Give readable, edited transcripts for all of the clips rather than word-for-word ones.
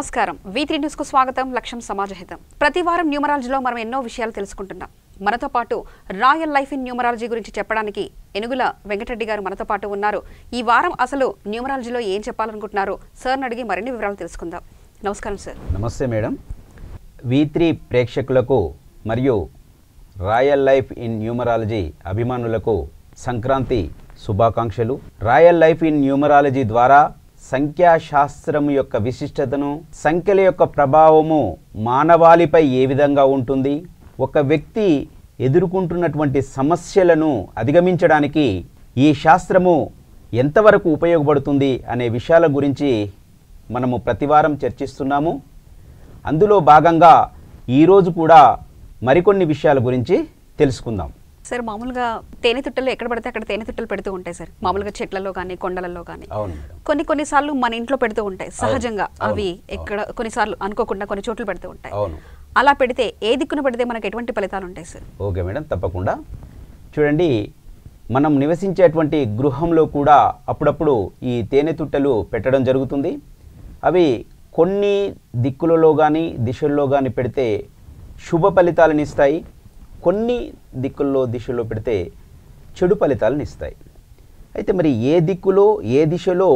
నమస్కారం V3 news కు స్వాగతం లక్ష్యం సమాజహితం ప్రతి వారం న్యూమరాలజీలో మనం ఎన్నో విషయాలు తెలుసుకుంటున్నాం మనతో పాటు రాయల్ లైఫ్ ఇన్ న్యూమరాలజీ గురించి చెప్పడానికి ఎనుగుల వెంకటరెడ్డి గారు మనతో పాటు ఉన్నారు ఈ వారం అసలు న్యూమరాలజీలో ఏం చెప్పాలనుకుంటున్నారు సార్ అడిగి మరిన్ని వివరాలు తెలుసుకుందాం నమస్కారం సార్ నమస్తే మేడం V3 ప్రేక్షకులకు మరియు రాయల్ లైఫ్ ఇన్ న్యూమరాలజీ అభిమానులకు సంక్రాంతి శుభాకాంక్షలు రాయల్ లైఫ్ ఇన్ న్యూమరాలజీ ద్వారా సంఖ్యాశాస్త్రం యొక్క విశిష్టతను సంఖ్యల యొక్క ప్రభావము మానవాళిపై ఏ విధంగా ఉంటుంది ఒక వ్యక్తి ఎదుర్కొంటున్నటువంటి సమస్యలను అధిగమించడానికి ఈ శాస్త్రము ఎంతవరకు ఉపయోగపడుతుంది అనే విషయాల గురించి మనము ప్రతివారం చర్చిస్తున్నాము అందులో భాగంగా ఈరోజు కూడా మరికొన్ని విషయాల గురించి తెలుసుకుందాం సార్ మామూలుగా తేనె తుట్టలు ఎక్కడ పడితే అక్కడ తేనె తుట్టలు పెడుతూ ఉంటాయి సార్ మామూలుగా చెట్లలో కానీ కొండలలో కానీ కొన్నిసార్లు మన ఇంట్లో పెడుతూ ఉంటాయి సహజంగా అవి ఎక్కడ కొన్నిసార్లు అనుకోకుండా కొన్ని చోట్ల పెడుతూ ఉంటాయి అలా పెడితే ఏ దిక్కున పెడితే మనకు ఎటువంటి ఫలితాలు ఉంటాయి సార్ ఓకే మేడం తప్పకుండా చూడండి మనం నివసించేటువంటి గృహంలో కూడా అప్పుడప్పుడు ఈ తేనె తుట్టలు పెట్టడం జరుగుతుంది అవి కొన్ని దిక్కులలో కానీ దిశల్లో కానీ పెడితే శుభ ఫలితాలను ఇస్తాయి కొన్ని దిక్కుల్లో దిశలో పెడితే చెడు ఫలితాలను ఇస్తాయి అయితే మరి ఏ దిక్కులో ఏ దిశలో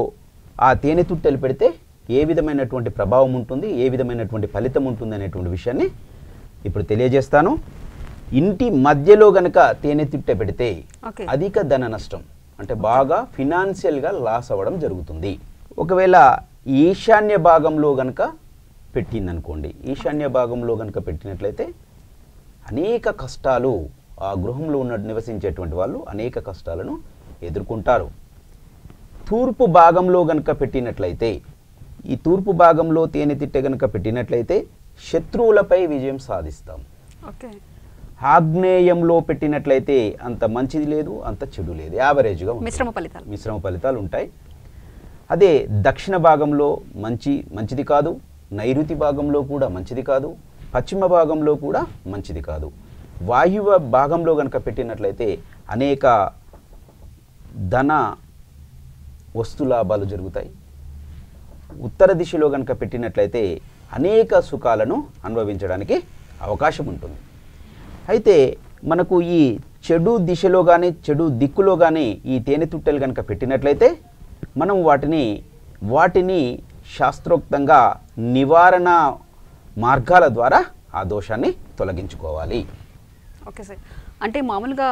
ఆ తేనె తుట్టెలు పెడితే ఏ విధమైనటువంటి ప్రభావం ఉంటుంది ఏ విధమైనటువంటి ఫలితం ఉంటుంది అనేటువంటి విషయాన్ని ఇప్పుడు తెలియజేస్తాను ఇంటి మధ్యలో గనక తేనె తుట్టె పెడితే అధిక ధన నష్టం అంటే బాగా ఫినాన్షియల్గా లాస్ అవ్వడం జరుగుతుంది ఒకవేళ ఈశాన్య భాగంలో గనక పెట్టిందనుకోండి ఈశాన్య భాగంలో గనక పెట్టినట్లయితే అనేక కష్టాలు ఆ గృహంలో నివసించేటువంటి వాళ్ళు అనేక కష్టాలను ఎదుర్కొంటారు తూర్పు భాగంలో గనక పెట్టినట్లయితే ఈ తూర్పు భాగంలో తేనె తిట్టె గనక పెట్టినట్లయితే శత్రువులపై విజయం సాధిస్తాం ఆగ్నేయంలో పెట్టినట్లయితే అంత మంచిది లేదు అంత చెడు లేదు యావరేజ్గా మిశ్రమ ఫలితాలు ఉంటాయి అదే దక్షిణ భాగంలో మంచిది కాదు నైరుతి భాగంలో కూడా మంచిది కాదు పశ్చిమ భాగంలో కూడా మంచిది కాదు వాయువ్య భాగంలో గనక పెట్టినట్లయితే అనేక ధన వస్తులాభాలు జరుగుతాయి ఉత్తర దిశలో గనక పెట్టినట్లయితే అనేక సుఖాలను అనుభవించడానికి అవకాశం ఉంటుంది అయితే మనకు ఈ చెడు దిశలో కానీ చెడు దిక్కులో కానీ ఈ తేనె తుట్టెలు గనక పెట్టినట్లయితే మనం వాటిని శాస్త్రోక్తంగా నివారణ మార్గాల ద్వారా ఆ దోషాన్ని తొలగించుకోవాలి ఓకే సార్ అంటే మామూలుగా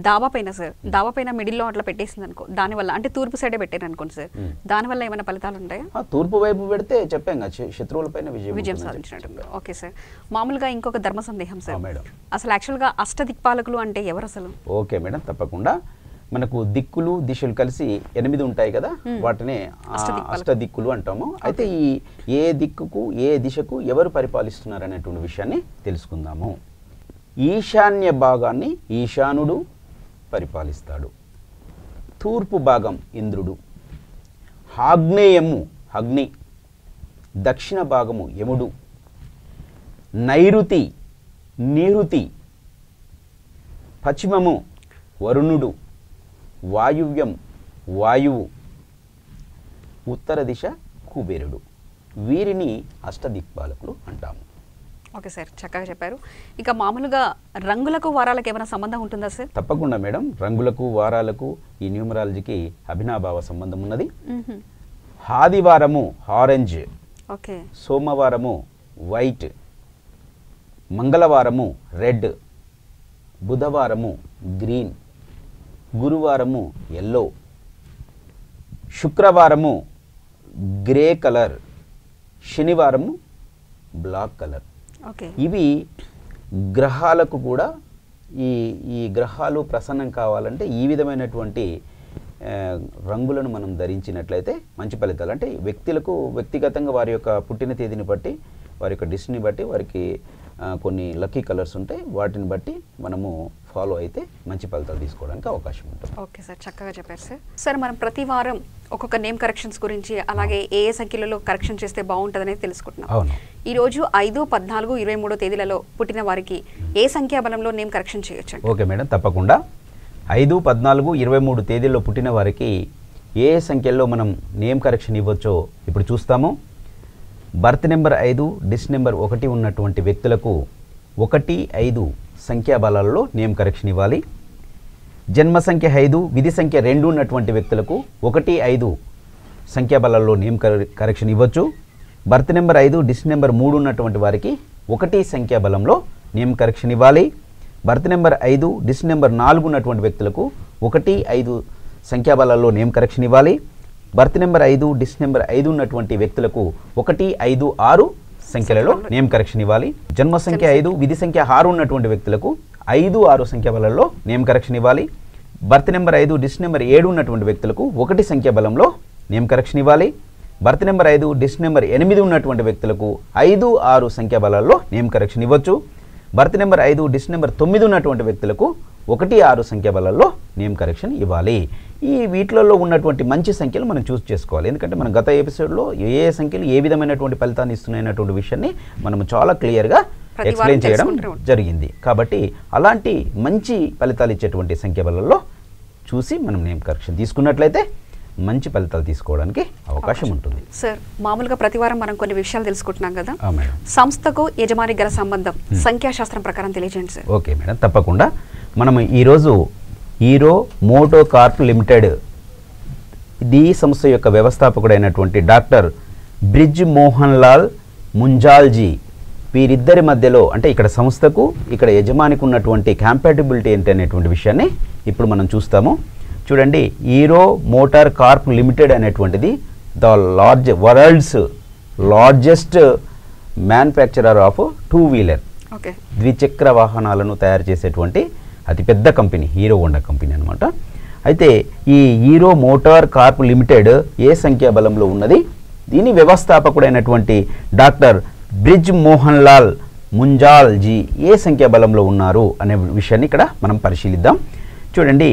డాబా పైన మిడిల్లో అట్లా పెట్టేసింది అనుకో దానివల్ల అంటే తూర్పు సైడే పెట్టారు అనుకోండి సార్ దానివల్ల ఏమైనా ఫలితాలు ఉంటాయా తూర్పు వైపు పెడితే చెప్పాం శత్రువులపైన విజయం సాధించినట్టు ఓకే సార్ మామూలుగా ఇంకొక ధర్మ సందేహం సార్ మేడం అసలు యాక్చువల్గా అష్టదిక్పాలకులు అంటే ఎవరు అసలు ఓకే మేడం తప్పకుండా మనకు దిక్కులు దిశలు కలిసి 8 ఉంటాయి కదా వాటినే అష్టదిక్కులు అంటాము అయితే ఈ ఏ దిక్కుకు ఏ దిశకు ఎవరు పరిపాలిస్తున్నారు అనేటువంటి విషయాన్ని తెలుసుకుందాము ఈశాన్య భాగాన్ని ఈశానుడు పరిపాలిస్తాడు తూర్పు భాగం ఇంద్రుడు ఆగ్నేయము అగ్ని దక్షిణ భాగము యముడు నైరుతి నిరుతి పశ్చిమము వరుణుడు వాయువ్యం వాయువు ఉత్తర దిశ కుబేరుడు వీరిని అష్టదిక్పాలకులు అంటాము ఓకే సార్ చక్కగా చెప్పారు ఇక మామూలుగా రంగులకు వారాలకు ఏమైనా సంబంధం ఉంటుందా సార్ తప్పకుండా మేడం రంగులకు వారాలకు ఈ న్యూమరాలజీకి అభినాభావ సంబంధం ఉన్నది ఆదివారము ఆరెంజ్ ఓకే సోమవారము వైట్ మంగళవారము రెడ్ బుధవారము గ్రీన్ గురువారము ఎల్లో శుక్రవారము గ్రే కలర్ శనివారము బ్లాక్ కలర్ ఇవి గ్రహాలకు కూడా ఈ గ్రహాలు ప్రసన్నం కావాలంటే ఈ విధమైనటువంటి రంగులను మనం ధరించినట్లయితే మంచి ఫలితాలు అంటే వ్యక్తిగతంగా వారి యొక్క పుట్టిన తేదీని బట్టి వారి యొక్క డిస్ట్ని బట్టి వారికి కొన్ని లక్కీ కలర్స్ ఉంటాయి వాటిని బట్టి మనము ఫాలో అయితే మంచి ఫలితాలు తీసుకోవడానికి అవకాశం ఉంటుంది ఓకే సార్ చక్కగా చెప్పారు సార్ మనం ప్రతి వారం ఒక్కొక్క నేమ్ కరెక్షన్స్ గురించి అలాగే ఏ సంఖ్యలలో కరెక్షన్ చేస్తే బాగుంటుందనేది తెలుసుకుంటున్నాం ఈ రోజు 5, 14, 23 తేదీలలో పుట్టిన వారికి ఏ సంఖ్యాబలంలో నేమ్ కరెక్షన్ చేయొచ్చు ఓకే మేడం తప్పకుండా 5, 14, 23 తేదీల్లో పుట్టిన వారికి ఏ సంఖ్యల్లో మనం నేమ్ కరెక్షన్ ఇవ్వచ్చో ఇప్పుడు చూస్తాము బర్త్ నెంబర్ 5 డిస్ నెంబర్ 1 ఉన్నటువంటి వ్యక్తులకు 1, 5 సంఖ్యాబలాల్లో నేమ్ కరెక్షన్ ఇవ్వాలి. జన్మ సంఖ్య 5 విధి సంఖ్య 2 ఉన్నటువంటి వ్యక్తులకు 1, 5 సంఖ్యాబలాల్లో నేమ్ కరెక్షన్ ఇవ్వచ్చు. బర్త్ నెంబర్ 5 డిస్ నెంబర్ 3 ఉన్నటువంటి వారికి 1 సంఖ్యాబలంలో నేమ్ కరెక్షన్ ఇవ్వాలి. బర్త్ నెంబర్ 5 డిస్ నెంబర్ 4 ఉన్నటువంటి వ్యక్తులకు 1, 5 సంఖ్యాబలాల్లో నేమ్ కరెక్షన్ ఇవ్వాలి. బర్త్ నెంబర్ 5 డిస్ నెంబర్ 5 ఉన్నటువంటి వ్యక్తులకు 1, 5, 6 సంఖ్యలలో నేమ్ కరెక్షన్ ఇవ్వాలి. జన్మ సంఖ్య 5 విధి సంఖ్య 6 ఉన్నటువంటి వ్యక్తులకు 5, 6 సంఖ్యాబలాల్లో నేమ్ కరెక్షన్ ఇవ్వాలి. బర్త్ నెంబర్ 5 డిస్ నెంబర్ 7 ఉన్నటువంటి వ్యక్తులకు 1 సంఖ్యాబలంలో నేమ్ కరెక్షన్ ఇవ్వాలి. బర్త్ నెంబర్ 5 డిస్ నెంబర్ 8 ఉన్నటువంటి వ్యక్తులకు 5, 6 సంఖ్యాబలాల్లో నేమ్ కరెక్షన్ ఇవ్వచ్చు. బర్త్ నెంబర్ 5 డిస్ నెంబర్ 9 ఉన్నటువంటి వ్యక్తులకు 1, 6 సంఖ్యాబలాల్లో నేమ్ కరెక్షన్ ఇవ్వాలి. ఈ వీటిలలో ఉన్నటువంటి మంచి సంఖ్యలు మనం చూస్ చేసుకోవాలి. ఎందుకంటే మనం గత ఎపిసోడ్లో ఏ సంఖ్యలు ఏ విధమైనటువంటి ఫలితాన్ని ఇస్తున్నాయన్నటువంటి విషయాన్ని మనం చాలా క్లియర్గా ఎక్స్ప్లెయిన్ చేయడం జరిగింది. కాబట్టి అలాంటి మంచి ఫలితాలు ఇచ్చేటువంటి సంఖ్యాబలాల్లో చూసి మనం నేమ్ కరెక్షన్ తీసుకున్నట్లయితే మంచి ఫలితాలు తీసుకోవడానికి అవకాశం ఉంటుంది. సార్, మామూలుగా ప్రతి వారం మనం కొన్ని విషయాలు తెలుసుకుంటున్నాం కదా, సంస్థకు యజమాని గల సంబంధం సంఖ్యాశాస్త్రం ప్రకారం తెలియజేయండి సార్. ఓకే మేడం, తప్పకుండా. మనం ఈరోజు హీరో మోటో కార్ప్ లిమిటెడ్ ఈ సంస్థ యొక్క వ్యవస్థాపకుడైనటువంటి డాక్టర్ బ్రిజ్ మోహన్ లాల్ ముంజాల్జీ వీరిద్దరి మధ్యలో, అంటే ఇక్కడ సంస్థకు ఇక్కడ యజమానికి ఉన్నటువంటి కంపాటిబిలిటీ ఏంటి అనేటువంటి విషయాన్ని ఇప్పుడు మనం చూస్తాము. చూడండి, హీరో మోటార్ కార్ప్ లిమిటెడ్ అనేటువంటిది world's largest manufacturer of 2 wheeler ద్విచక్ర వాహనాలను తయారు చేసేటువంటి అతిపెద్ద కంపెనీ హీరో హోండా కంపెనీ అనమాట. అయితే ఈ హీరో మోటార్ కార్ప్ లిమిటెడ్ ఏ సంఖ్యాబలంలో ఉన్నది, దీని వ్యవస్థాపకుడైనటువంటి డాక్టర్ బ్రిజ్ మోహన్ లాల్ ముంజాల్జీ ఏ సంఖ్యాబలంలో ఉన్నారు అనే విషయాన్ని ఇక్కడ మనం పరిశీలిద్దాం. చూడండి,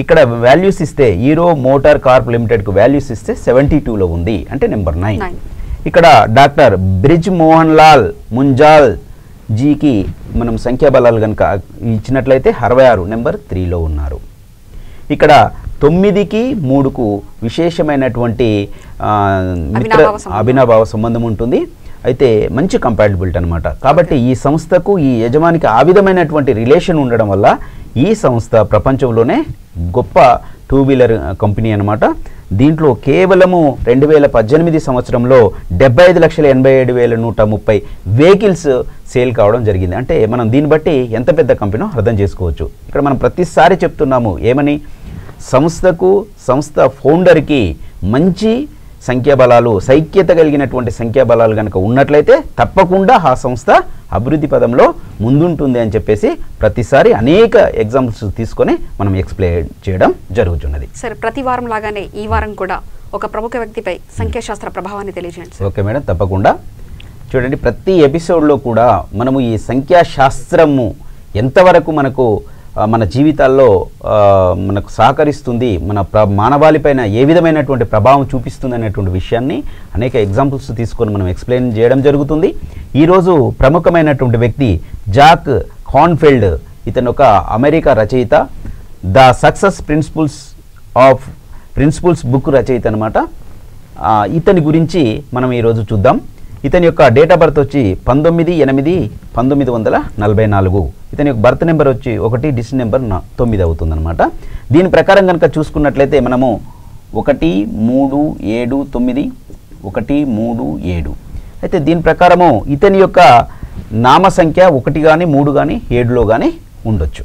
ఇక్కడ వాల్యూస్ ఇస్తే హీరో మోటార్ కార్ప్ లిమిటెడ్కు వాల్యూస్ ఇస్తే 72లో ఉంది, అంటే నెంబర్ 9. ఇక్కడ డాక్టర్ బ్రిజ్ మోహన్ లాల్ ముంజాల్ జీకి మనం సంఖ్యాబలాలు కనుక ఇచ్చినట్లయితే 66 నెంబర్ 3లో ఉన్నారు. ఇక్కడ 9కి 3కు విశేషమైనటువంటి అభినభావ సంబంధం ఉంటుంది. అయితే మంచి కంపాటిబిలిటీ అనమాట. కాబట్టి ఈ సంస్థకు ఈ యజమానికి ఆ విధమైనటువంటి రిలేషన్ ఉండడం వల్ల ఈ సంస్థ ప్రపంచంలోనే గొప్ప 2 వీలర్ కంపెనీ అనమాట. దీంట్లో కేవలము 2018 సంవత్సరంలో 75,87,130 వెహికల్స్ సేల్ కావడం జరిగింది. అంటే మనం దీన్ని బట్టి ఎంత పెద్ద కంపెనీనో అర్థం చేసుకోవచ్చు. ఇక్కడ మనం ప్రతిసారి చెప్తున్నాము ఏమని, సంస్థ ఫౌండర్కి మంచి సంఖ్యాబలాలు, సైక్యత కలిగినటువంటి సంఖ్యాబలాలు కనుక ఉన్నట్లయితే తప్పకుండా ఆ సంస్థ అభివృద్ధి పదంలో ముందుంటుంది అని చెప్పేసి ప్రతిసారి అనేక ఎగ్జాంపుల్స్ తీసుకొని మనం ఎక్స్ప్లెయిన్ చేయడం జరుగుతున్నది. సరే, ప్రతి వారం లాగానే ఈ వారం కూడా ఒక ప్రముఖ వ్యక్తిపై సంఖ్యాశాస్త్ర ప్రభావాన్ని తెలియజేయండి. ఓకే మేడం, తప్పకుండా. చూడండి, ప్రతి ఎపిసోడ్లో కూడా మనము ఈ సంఖ్యాశాస్త్రము ఎంతవరకు మనకు మన జీవితాల్లో మనకు సహకరిస్తుంది, మన మానవాళిపైన ఏ విధమైనటువంటి ప్రభావం చూపిస్తుంది అనేటువంటి విషయాన్ని అనేక ఎగ్జాంపుల్స్ తీసుకొని మనం ఎక్స్ప్లెయిన్ చేయడం జరుగుతుంది. ఈరోజు ప్రముఖమైనటువంటి వ్యక్తి జాక్ కాన్ఫీల్డ్. ఇతను ఒక అమెరికా రచయిత, ద సక్సెస్ ప్రిన్సిపుల్స్ బుక్ రచయిత అనమాట. ఇతని గురించి మనం ఈరోజు చూద్దాం. ఇతని యొక్క డేట్ ఆఫ్ బర్త్ వచ్చి 19/8/1944. ఇతని యొక్క బర్త్ నెంబర్ వచ్చి 1 డిస్ నెంబర్ 9 అవుతుందన్నమాట. దీని ప్రకారం కనుక చూసుకున్నట్లయితే మనము 1, 3, 7, 9, 1, 3, 7. అయితే దీని ప్రకారము ఇతని యొక్క నామ సంఖ్య 1 కానీ 3 కానీ 7లో కానీ ఉండొచ్చు.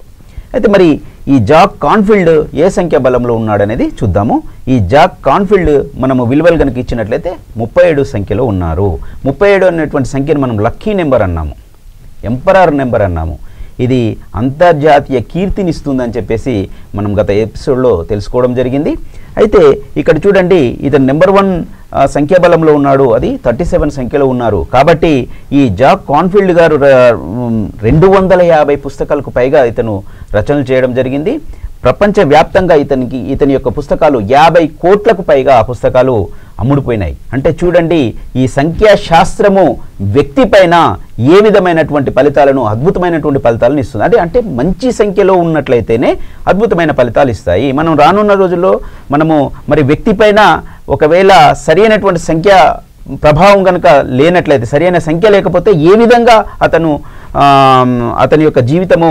అయితే మరి ఈ జాక్ కాన్ఫీల్డ్ ఏ సంఖ్య బలంలో ఉన్నాడనేది చూద్దాము. ఈ జాక్ కాన్ఫీల్డ్ మనము విలువలు కనుక ఇచ్చినట్లయితే 37 సంఖ్యలో ఉన్నారు. 37 అనేటువంటి సంఖ్యను మనం లక్కీ నెంబర్ అన్నాము, ఎంపరర్ నెంబర్ అన్నాము. ఇది అంతర్జాతీయ కీర్తినిస్తుందని చెప్పేసి మనం గత ఎపిసోడ్లో తెలుసుకోవడం జరిగింది. అయితే ఇక్కడ చూడండి, ఇతను నెంబర్ 1 సంఖ్యాబలంలో ఉన్నాడు, అది 37 సంఖ్యలో ఉన్నారు. కాబట్టి ఈ జాక్ కాన్ఫీల్డ్ గారు 250 పుస్తకాలకు పైగా ఇతను రచనలు చేయడం జరిగింది. ప్రపంచవ్యాప్తంగా ఇతని యొక్క పుస్తకాలు 50 కోట్లకు పైగా ఆ పుస్తకాలు అమ్ముడుపోయినాయి. అంటే చూడండి, ఈ సంఖ్యాశాస్త్రము వ్యక్తి పైన ఏ విధమైనటువంటి ఫలితాలను, అద్భుతమైనటువంటి ఫలితాలను ఇస్తుంది. అంటే మంచి సంఖ్యలో ఉన్నట్లయితేనే అద్భుతమైన ఫలితాలు ఇస్తాయి. మనం రానున్న రోజుల్లో మనము మరి వ్యక్తి పైన ఒకవేళ సరైనటువంటి సంఖ్య ప్రభావం కనుక లేనట్లయితే, సరైన సంఖ్య లేకపోతే ఏ విధంగా అతని యొక్క జీవితము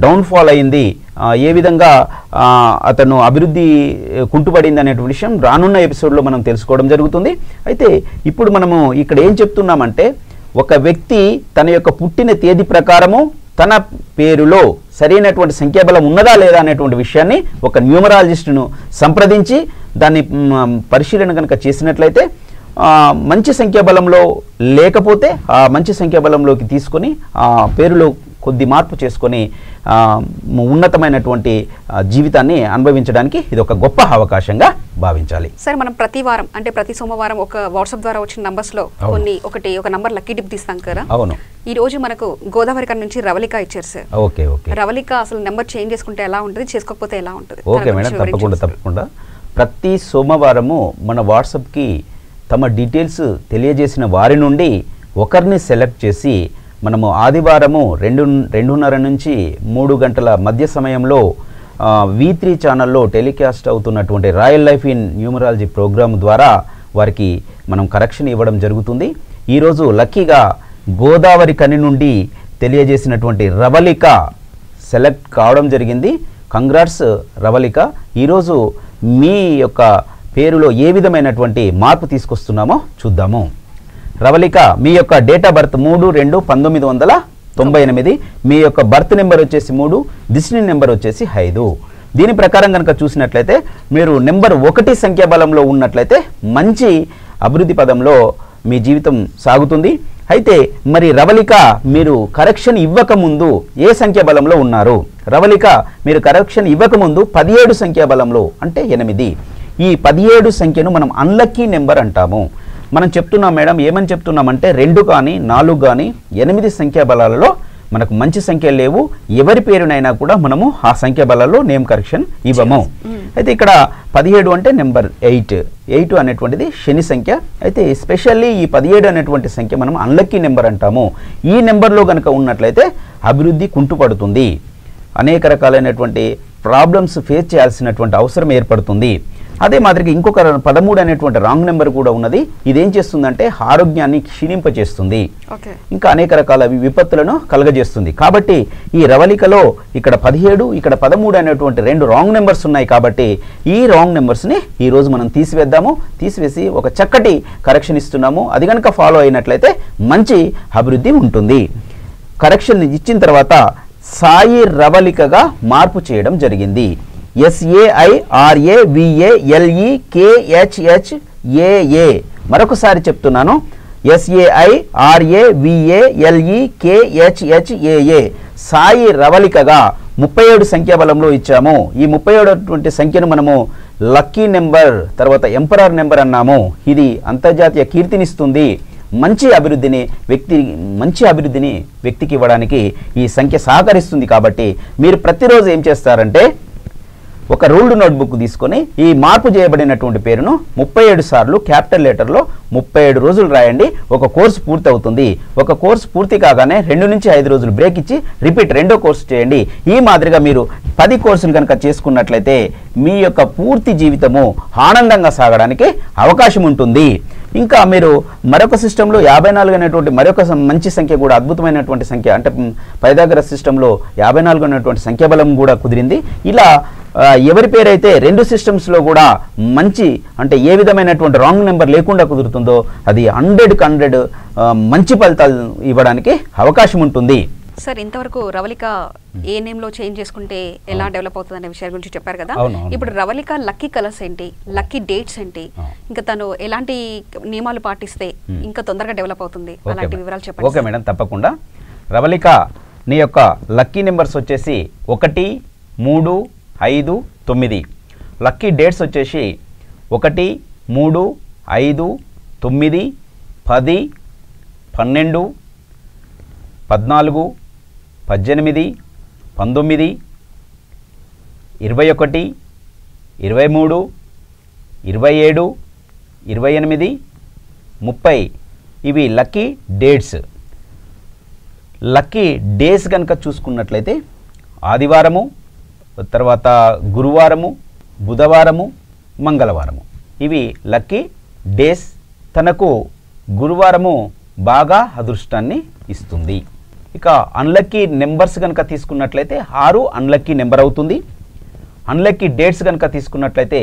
డౌన్ఫాల్ అయింది, ఏ విధంగా అతను అభివృద్ధి కుంటుపడింది అనేటువంటి విషయం రానున్న ఎపిసోడ్లో మనం తెలుసుకోవడం జరుగుతుంది. అయితే ఇప్పుడు మనము ఇక్కడ ఏం చెప్తున్నామంటే, ఒక వ్యక్తి తన యొక్క పుట్టిన తేదీ ప్రకారము తన పేరులో సరైనటువంటి సంఖ్యాబలం ఉన్నదా లేదా అనేటువంటి విషయాన్ని ఒక న్యూమరాలజిస్టును సంప్రదించి దాన్ని పరిశీలన కనుక చేసినట్లయితే మంచి సంఖ్యాబలంలో లేకపోతే ఆ మంచి సంఖ్యాబలంలోకి తీసుకొని ఆ పేరులో కొద్ది మార్పు చేసుకొని ఉన్నతమైనటువంటి జీవితాన్ని అనుభవించడానికి ఇది ఒక గొప్ప అవకాశంగా భావించాలి. సార్, మనం ప్రతి వారం అంటే ప్రతి సోమవారం ఒక వాట్సాప్ ద్వారా వచ్చిన నంబర్స్లో ఒక నంబర్ లక్కీ టిప్ తీస్తాం కదా. అవును. ఈ రోజు మనకు గోదావరి కన్ నుంచి రవళిక ఇచ్చారు సార్. Okay okay. రవళిక అసలు నెంబర్ చేంజ్ చేసుకుంటే ఎలా ఉంటుంది, చేసుకోకపోతే ఎలా ఉంటుంది? ఓకే మేడం, తప్పకుండా. ప్రతి సోమవారము మన వాట్సాప్కి తమ డీటెయిల్స్ తెలియజేసిన వారి నుండి ఒకరిని సెలెక్ట్ చేసి మనము ఆదివారము 2:30 నుంచి 3 గంటల మధ్య సమయంలో V3 ఛానల్లో టెలికాస్ట్ అవుతున్నటువంటి royal life in numerology program ద్వారా వారికి మనం కరెక్షన్ ఇవ్వడం జరుగుతుంది. ఈరోజు లక్కీగా గోదావరి కని నుండి తెలియజేసినటువంటి రవళిక సెలెక్ట్ కావడం జరిగింది. కంగ్రాట్స్ రవళిక. ఈరోజు మీ యొక్క పేరులో ఏ విధమైనటువంటి మార్పు తీసుకొస్తున్నామో చూద్దాము. రవళిక, మీ యొక్క డేట్ ఆఫ్ బర్త్ 3/2/1998, మీ యొక్క బర్త్ నెంబర్ వచ్చేసి 3, డిస్ని నెంబర్ వచ్చేసి 5. దీని ప్రకారం కనుక చూసినట్లయితే మీరు నెంబర్ 1 సంఖ్యాబలంలో ఉన్నట్లయితే మంచి అభివృద్ధి పదంలో మీ జీవితం సాగుతుంది. అయితే మరి రవళిక, మీరు కరెక్షన్ ఇవ్వకముందు ఏ సంఖ్యాబలంలో ఉన్నారు? రవళిక, మీరు కరెక్షన్ ఇవ్వకముందు 17 సంఖ్యాబలంలో, అంటే 8. ఈ 17 సంఖ్యను మనం అన్లక్కీ నెంబర్ అంటాము. మనం చెప్తున్నాం మేడం, ఏమని చెప్తున్నామంటే 2 కానీ 4 కానీ 8 సంఖ్యాబలాలలో మనకు మంచి సంఖ్యలు లేవు. ఎవరి పేరునైనా కూడా మనము ఆ సంఖ్యాబలాల్లో నేమ్ కరెక్షన్ ఇవ్వము. అయితే ఇక్కడ 17 అంటే నెంబర్ 8 అనేటువంటిది శని సంఖ్య. అయితే స్పెషల్లీ ఈ 17 అనేటువంటి సంఖ్య మనం అన్లక్కీ నెంబర్ అంటాము. ఈ నెంబర్లో కనుక ఉన్నట్లయితే అభివృద్ధి కుంటుపడుతుంది, అనేక రకాలైనటువంటి ప్రాబ్లమ్స్ ఫేస్ చేయాల్సినటువంటి అవసరం ఏర్పడుతుంది. అదే మాదిరిగా ఇంకొక 13 అనేటువంటి రాంగ్ నెంబర్ కూడా ఉన్నది. ఇదేం చేస్తుందంటే ఆరోగ్యాన్ని క్షీణింపచేస్తుంది, ఇంకా అనేక రకాల విపత్తులను కలగజేస్తుంది. కాబట్టి ఈ రవళికలో ఇక్కడ 17, ఇక్కడ 13 అనేటువంటి 2 రాంగ్ నెంబర్స్ ఉన్నాయి. కాబట్టి ఈ రాంగ్ నెంబర్స్ని ఈరోజు మనం తీసివేసి ఒక చక్కటి కరెక్షన్ ఇస్తున్నాము. అది కనుక ఫాలో అయినట్లయితే మంచి అభివృద్ధి ఉంటుంది. కరెక్షన్ ఇచ్చిన తర్వాత సాయి రవళికగా మార్పు చేయడం జరిగింది. SAIRAVALEKHHAA. మరొకసారి చెప్తున్నాను, SAIRAVALEKHHAA. సాయి రవళికగా 37 సంఖ్యాబలంలో ఇచ్చాము. ఈ 37 సంఖ్యను మనము లక్కీ నెంబర్, తర్వాత ఎంపరర్ నెంబర్ అన్నాము. ఇది అంతర్జాతీయ కీర్తినిస్తుంది. మంచి అభివృద్ధిని వ్యక్తికి ఇవ్వడానికి ఈ సంఖ్య సహకరిస్తుంది. కాబట్టి మీరు ప్రతిరోజు ఏం చేస్తారంటే ఒక రూల్డ్ నోట్బుక్ తీసుకొని ఈ మార్పు చేయబడినటువంటి పేరును 37 సార్లు క్యాపిటల్ లెటర్లో 37 రోజులు రాయండి. ఒక కోర్సు పూర్తి అవుతుంది. ఒక కోర్సు పూర్తి కాగానే 2 నుంచి 5 రోజులు బ్రేక్ ఇచ్చి రిపీట్ 2వ కోర్సు చేయండి. ఈ మాదిరిగా మీరు 10 కోర్సులు కనుక చేసుకున్నట్లయితే మీ యొక్క పూర్తి జీవితము ఆనందంగా సాగడానికి అవకాశం ఉంటుంది. ఇంకా మీరు మరొక సిస్టంలో 54 అనేటువంటి మరొక మంచి సంఖ్య కూడా, అద్భుతమైనటువంటి సంఖ్య, అంటే పైథాగరస్ సిస్టంలో 54 అనేటువంటి సంఖ్యాబలం కూడా కుదిరింది. ఇలా ఎవరి పేరైతే 2 సిస్టమ్స్లో కూడా మంచి, అంటే ఏ విధమైనటువంటి రాంగ్ నెంబర్ లేకుండా కుదురుతుందో అది 100కి 100 మంచి ఫలితాలు ఇవ్వడానికి అవకాశం ఉంటుంది. సార్, ఇంతవరకు రవళిక ఏ నేమ్లో చేంజ్ చేసుకుంటే ఎలా డెవలప్ అవుతుంది అనే విషయాల గురించి చెప్పారు కదా. ఇప్పుడు రవళిక లక్కీ కలర్స్ ఏంటి, లక్కీ డేట్స్ ఏంటి, ఇంకా తను ఎలాంటి నియమాలు పాటిస్తే ఇంకా తొందరగా డెవలప్ అవుతుంది, అలాంటి వివరాలు చెప్పండి. ఓకే మేడం, తప్పకుండా. రవళిక, నీ యొక్క లక్కీ నెంబర్స్ వచ్చేసి 1, 3, 5, 9. లక్కీ డేట్స్ వచ్చేసి 1, 3, 5, 9, 10, 12, 14, 18, 19, 21, 23, 27, 28, 30. ఇవి లక్కీ డేట్స్. లక్కీ డేస్ కనుక చూసుకున్నట్లయితే ఆదివారము, తర్వాత గురువారము, బుధవారము, మంగళవారము. ఇవి లక్కీ డేస్. తనకు గురువారము బాగా అదృష్టాన్ని ఇస్తుంది. ఇక అన్లక్కీ నెంబర్స్ కనుక తీసుకున్నట్లయితే 6 అన్లక్కీ నెంబర్ అవుతుంది. అన్లక్కీ డేట్స్ కనుక తీసుకున్నట్లయితే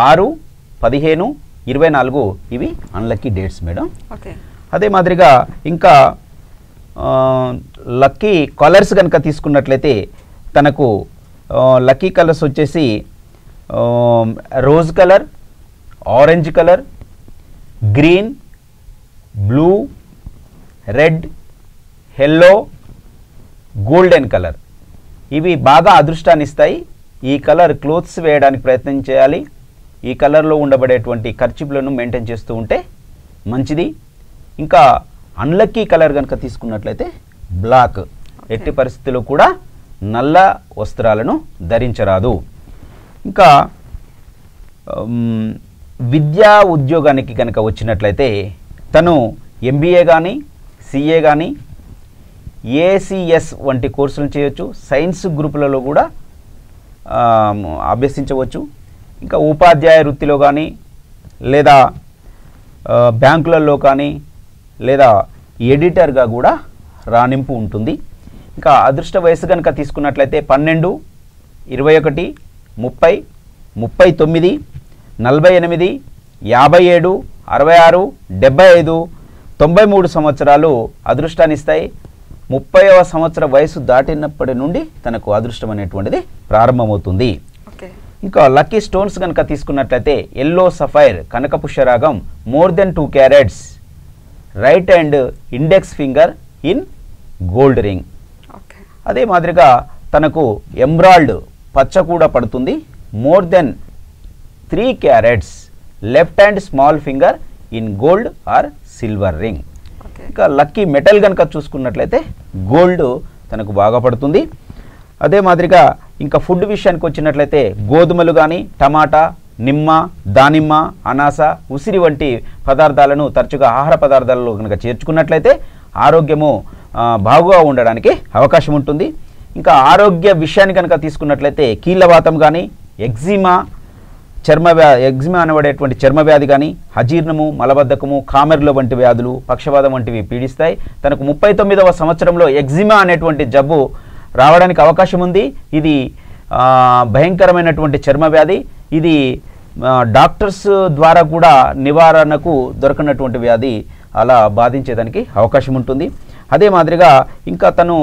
6, 15, 24 ఇవి అన్లక్కీ డేట్స్ మేడం. అదే మాదిరిగా ఇంకా లక్కీ కలర్స్ కనుక తీసుకున్నట్లయితే తనకు లక్కీ కలర్స్ వచ్చేసి rose colour, orange colour, green, blue, red, yellow, golden colour ఇవి బాగా అదృష్టాన్ని ఇస్తాయి. ఈ కలర్ క్లోత్స్ వేయడానికి ప్రయత్నం చేయాలి. ఈ కలర్లో ఉండబడేటువంటి ఖర్చులను మెయింటైన్ చేస్తూ ఉంటే మంచిది. ఇంకా అన్లక్కీ కలర్ కనుక తీసుకున్నట్లయితే బ్లాక్, ఎట్టి పరిస్థితుల్లో కూడా నల్ల వస్త్రాలను ధరించరాదు. ఇంకా విద్యా ఉద్యోగానికి కనుక వచ్చినట్లయితే తను MBA కానీ CA కానీ ACS వంటి కోర్సులను చేయొచ్చు. సైన్స్ గ్రూపులలో కూడా అభ్యసించవచ్చు. ఇంకా ఉపాధ్యాయ వృత్తిలో కానీ లేదా బ్యాంకులలో కానీ లేదా ఎడిటర్గా కూడా రాణింపు ఉంటుంది. ఇంకా అదృష్ట వయసు కనుక తీసుకున్నట్లయితే 12, 21, 30, 39, 48, 57, 66, 75, 93 సంవత్సరాలు అదృష్టాన్ని ఇస్తాయి. 30వ సంవత్సర వయసు దాటినప్పటి నుండి తనకు అదృష్టం అనేటువంటిది ప్రారంభమవుతుంది. ఇంకా లక్కీ స్టోన్స్ కనుక తీసుకున్నట్లయితే ఎల్లో సఫైర్, కనకపుష్యరాగం, more than 2 carats, right and index finger in gold ring. అదే మాదిరిగా తనకు ఎమ్రాల్డ్ పచ్చ కూడా పడుతుంది, more than 3 carats, left hand small finger in gold or silver ring. ఇంకా లక్కీ మెటల్ కనుక చూసుకున్నట్లయితే గోల్డ్ తనకు బాగా పడుతుంది. అదే మాదిరిగా ఇంకా ఫుడ్ విషయానికి వచ్చినట్లయితే గోధుమలు కానీ, టమాటా, నిమ్మ, దానిమ్మ, అనాస, ఉసిరి వంటి పదార్థాలను తరచుగా ఆహార పదార్థాలలో కనుక చేర్చుకున్నట్లయితే ఆరోగ్యము బాగుగా ఉండడానికి అవకాశం ఉంటుంది. ఇంకా ఆరోగ్య విషయాన్ని కనుక తీసుకున్నట్లయితే కీళ్ళవాతం కానీ, ఎగ్జిమా అనబడేటువంటి చర్మ వ్యాధి కానీ, అజీర్ణము, మలబద్ధకము, కామెర్ల వంటి వ్యాధులు, పక్షవాదం వంటివి పీడిస్తాయి. తనకు 39వ సంవత్సరంలో ఎగ్జిమా అనేటువంటి జబ్బు రావడానికి అవకాశం ఉంది. ఇది భయంకరమైనటువంటి చర్మ వ్యాధి. ఇది డాక్టర్స్ ద్వారా కూడా నివారణకు దొరకనటువంటి వ్యాధి. అలా బాధించేదానికి అవకాశం ఉంటుంది. అదే మాదిరిగా ఇంకా తను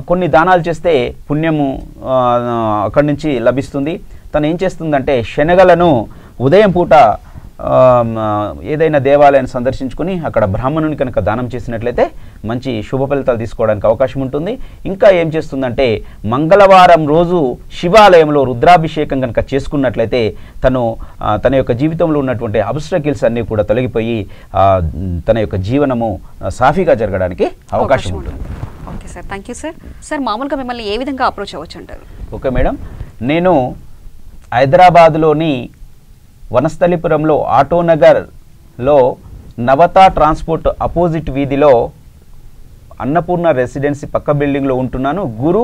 కొన్ని దానాలు చేస్తే పుణ్యము అక్కడి నుంచి లభిస్తుంది. తను ఏం చేస్తుందంటే శనగలను ఉదయం పూట ఏదైనా దేవాలయాన్ని సందర్శించుకుని అక్కడ బ్రాహ్మణుని కనుక దానం చేసినట్లయితే మంచి శుభ ఫలితాలు తీసుకోవడానికి అవకాశం ఉంటుంది. ఇంకా ఏం చేస్తుందంటే మంగళవారం రోజు శివాలయంలో రుద్రాభిషేకం కనుక చేసుకున్నట్లయితే తన యొక్క జీవితంలో ఉన్నటువంటి అబ్స్ట్రకిల్స్ అన్నీ కూడా తొలగిపోయి తన యొక్క జీవనము సాఫీగా జరగడానికి అవకాశం ఉంటుంది. Okay sir, thank you sir. Sir మామూలుగా మిమ్మల్ని ఏ విధంగా అప్రోచ్ అవ్వచ్చు అంటారు? ఓకే మేడం, నేను హైదరాబాద్లోని వనస్థలిపురంలో ఆటోనగర్లో నవతా ట్రాన్స్పోర్ట్ అపోజిట్ వీధిలో అన్నపూర్ణ రెసిడెన్సీ పక్క బిల్డింగ్లో ఉంటున్నాను. గురు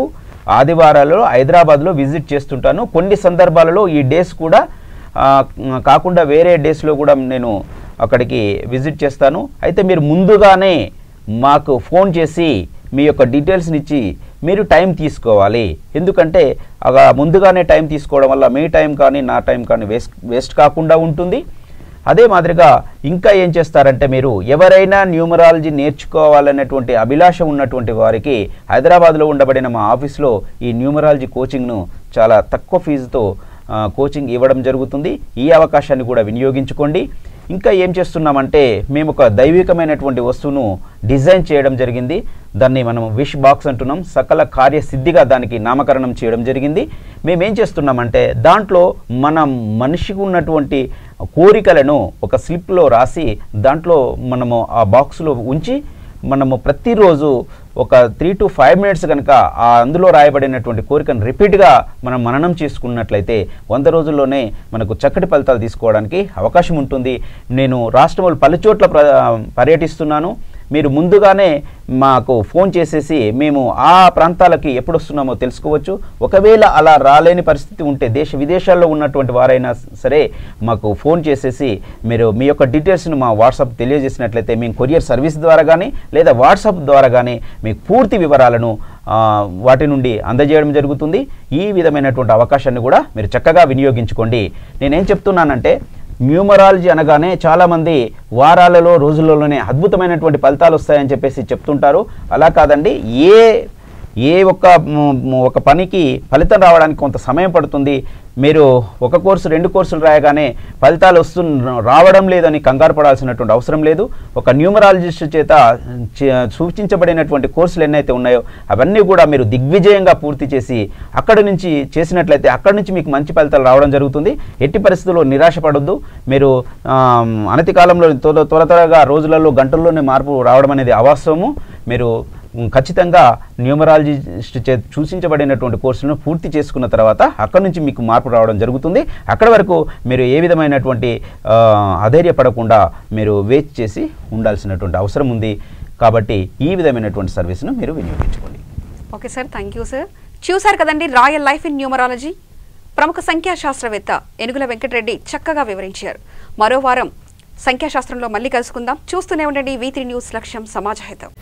ఆదివారాల్లో హైదరాబాద్లో విజిట్ చేస్తుంటాను. కొన్ని సందర్భాలలో ఈ డేస్ కూడా కాకుండా వేరే డేస్లో కూడా నేను అక్కడికి విజిట్ చేస్తాను. అయితే మీరు ముందుగానే మాకు ఫోన్ చేసి మీ యొక్క డీటెయిల్స్ని ఇచ్చి మీరు టైం తీసుకోవాలి. ఎందుకంటే ముందుగానే టైం తీసుకోవడం వల్ల మీ టైం కానీ నా టైం కానీ వేస్ట్ కాకుండా ఉంటుంది. అదే మాదిరిగా ఇంకా ఏం చేస్తారంటే మీరు ఎవరైనా న్యూమరాలజీ నేర్చుకోవాలనేటువంటి అభిలాష ఉన్నటువంటి వారికి హైదరాబాద్లో ఉండబడిన మా ఆఫీస్లో ఈ న్యూమరాలజీ కోచింగ్ను చాలా తక్కువ ఫీజుతో కోచింగ్ ఇవ్వడం జరుగుతుంది. ఈ అవకాశాన్ని కూడా వినియోగించుకోండి. ఇంకా ఏం చేస్తున్నామంటే మేము ఒక దైవికమైనటువంటి వస్తువును డిజైన్ చేయడం జరిగింది. దాన్ని మనం విష్ బాక్స్ అంటున్నాం. సకల కార్యసిద్ధిగా దానికి నామకరణం చేయడం జరిగింది. మేమేం చేస్తున్నామంటే దాంట్లో మనం మనిషికి ఉన్నటువంటి కోరికలను ఒక స్లిప్లో రాసి దాంట్లో మనము ఆ బాక్స్లో ఉంచి మనము ప్రతిరోజు ఒక 3 to 5 minutes కనుక అందులో రాయబడినటువంటి కోరికను రిపీట్గా మనం మననం చేసుకున్నట్లయితే 100 రోజుల్లోనే మనకు చక్కటి ఫలితాలు తీసుకోవడానికి అవకాశం ఉంటుంది. నేను రాష్ట్రంలో పలుచోట్ల పర్యటిస్తున్నాను. మీరు ముందుగానే మాకు ఫోన్ చేసేసి మేము ఆ ప్రాంతాలకి ఎప్పుడు వస్తున్నామో తెలుసుకోవచ్చు. ఒకవేళ అలా రాలేని పరిస్థితి ఉంటే దేశ విదేశాల్లో ఉన్నటువంటి వారైనా సరే మాకు ఫోన్ చేసేసి మీరు మీ యొక్క డీటెయిల్స్ను మా వాట్సాప్ తెలియజేసినట్లయితే మేము కొరియర్ సర్వీస్ ద్వారా కానీ లేదా వాట్సాప్ ద్వారా కానీ మీకు పూర్తి వివరాలను వాటి నుండి అందజేయడం జరుగుతుంది. ఈ విధమైనటువంటి అవకాశాన్ని కూడా మీరు చక్కగా వినియోగించుకోండి. నేనేం చెప్తున్నానంటే న్యూమరాలజీ అనగానే చాలామంది వారాలలో రోజులలోనే అద్భుతమైనటువంటి ఫలితాలు వస్తాయని చెప్పేసి చెప్తుంటారు. అలా కాదండి, ఏ ఒక పనికి ఫలితం రావడానికి కొంత సమయం పడుతుంది. మీరు ఒక కోర్సు 2 కోర్సులు రాయగానే ఫలితాలు రావడం లేదని కంగారు పడాల్సినటువంటి అవసరం లేదు. ఒక న్యూమరాలజిస్ట్ చేత సూచించబడినటువంటి కోర్సులు ఎన్నైతే ఉన్నాయో అవన్నీ కూడా మీరు దిగ్విజయంగా పూర్తి చేసి అక్కడి నుంచి చేసినట్లయితే అక్కడి నుంచి మీకు మంచి ఫలితాలు రావడం జరుగుతుంది. ఎట్టి పరిస్థితుల్లో నిరాశపడొద్దు. మీరు అనతి కాలంలో త్వరగా రోజులలో గంటల్లోనే మార్పు రావడం అనేది అవాస్తవము. మీరు ఖచ్చితంగా న్యూమరాలజిస్ట్ చేత సూచించబడినటువంటి కోర్సులను పూర్తి చేసుకున్న తర్వాత అక్కడి నుంచి మీకు మార్పు రావడం జరుగుతుంది. అక్కడి వరకు మీరు ఏ విధమైనటువంటి అధైర్యపడకుండా మీరు వేచి చేసి ఉండాల్సినటువంటి అవసరం ఉంది. కాబట్టి ఈ విధమైనటువంటి సర్వీస్ను మీరు వినియోగించుకోండి. Okay sir, thank you sir. చూసారు కదండి రాయల్ లైఫ్ ఇన్ న్యూమరాలజీ. ప్రముఖ సంఖ్యాశాస్త్రవేత్త ఏనుగుల వెంకటరెడ్డి చక్కగా వివరించారు. మరో వారం సంఖ్యాశాస్త్రంలో మళ్ళీ కలుసుకుందాం. చూస్తూనే ఉండండి V3 న్యూస్, లక్ష్యం సమాజ హితం.